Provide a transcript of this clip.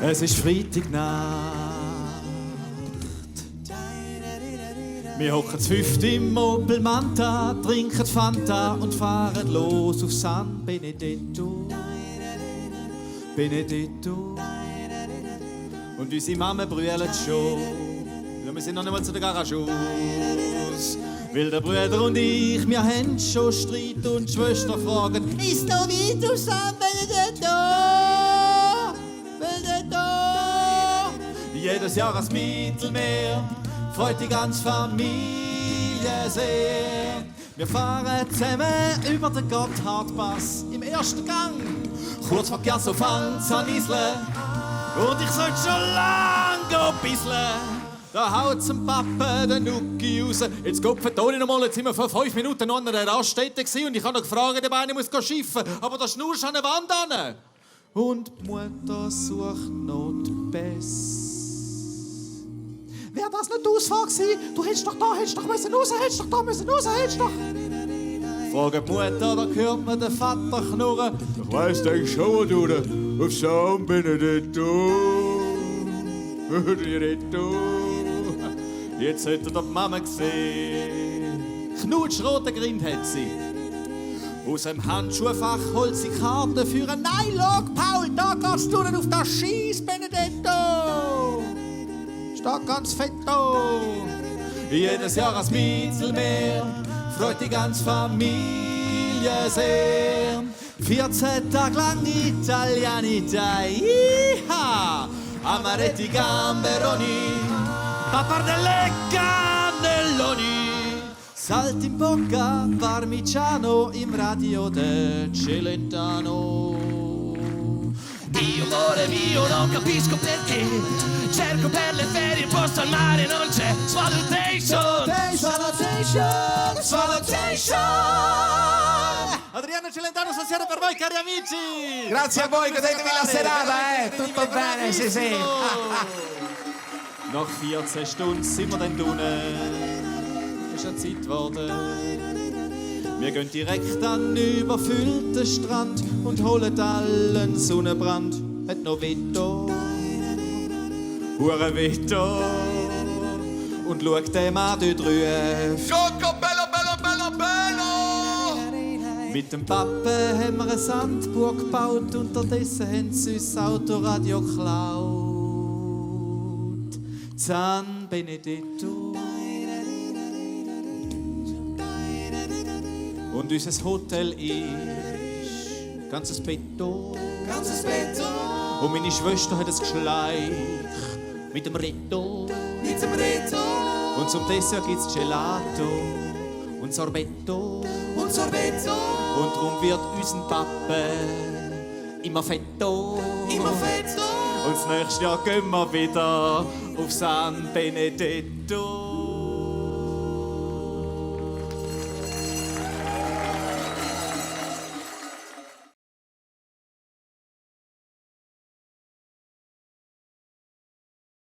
Es ist Freitagnacht. Wir hocken zu fünft im Opel Manta, trinken Fanta und fahren los auf San Benedetto. Benedetto. Und unsere Mama brüllt schon. Ja, wir sind noch nicht mal zu der Garage aus. Weil der Bruder und ich, wir haben schon Streit und die Schwester fragen: Ist noch weit auf San Benedetto? Benedetto. Jedes Jahr ans Mittelmeer freut die ganze Familie sehr. Wir fahren zusammen über den Gotthardpass im ersten Gang. Kurz vor Chiasso-Fang, Zanisle. Und ich sollte schon lang bisseln. Da haut zum Papa den Nuki raus. Jetzt geht Toni noch mal, jetzt sind wir vor 5 Minuten noch an einer Raststätte und ich habe noch gefragt, ob einer muss schiffen. Aber da schnurst du an der Wand an. Und die Mutter sucht noch die Bess. Wäre das nicht die Ausfahrt gewesen? Du hättest doch da, hättest doch müssen raus, hättest doch da müssen raus, hättest doch... Fragt die Mutter, da hört man den Vater knurren. Ich weiss, denk schon, du, auf San Benedetto. Benedetto. Jetzt hätte die Mama gesehen. Knutschrote Grind hat sie. Aus dem Handschuhfach holt sie Karten für ein Nein, schau, Paul, da gehst du auf das Scheiss, Benedetto. Steht ganz fetto. Jedes Jahr ans Mittelmeer freut die ganze Familie sehr. 14 Tage lang Italianità, Iha! Amaretti Gamberoni, Pappardelle Cannelloni, Saltimbocca, Parmigiano, im Radio de Celentano. Io amore mio non capisco perché cerco per le ferie un posto al mare non c'è. Svalutation, Svalutation, Svalutation. Adriano Celentano stasera per voi, cari amici. Grazie a voi, godetevi la serata, tutto bene, sì sì. Nach 14 Stunden sind wir dann unten. Ist ja Zeit geworden. Wir gehen direkt an den überfüllten Strand und holen allen Sonnenbrand. Hat noch Veto, hure Veto. Und schau den Mann dort drüben. Gioco bello, bello, bello, bello! Mit dem Papa haben wir eine Sandburg gebaut, unterdessen haben sie uns das Autoradio geklaut. San Benedetto. Und unser Hotel ist ganzes Betto. Ganzes Betto! Und meine Schwester hat ein Geschleich mit dem Retto. Mit dem Retto! Und zum Dessert gibt's Gelato und Sorbetto. Und Sorbetto! Und darum wird unser Papa immer fetto. Immer fetto! Und das nächste Jahr gehen wir wieder auf San Benedetto.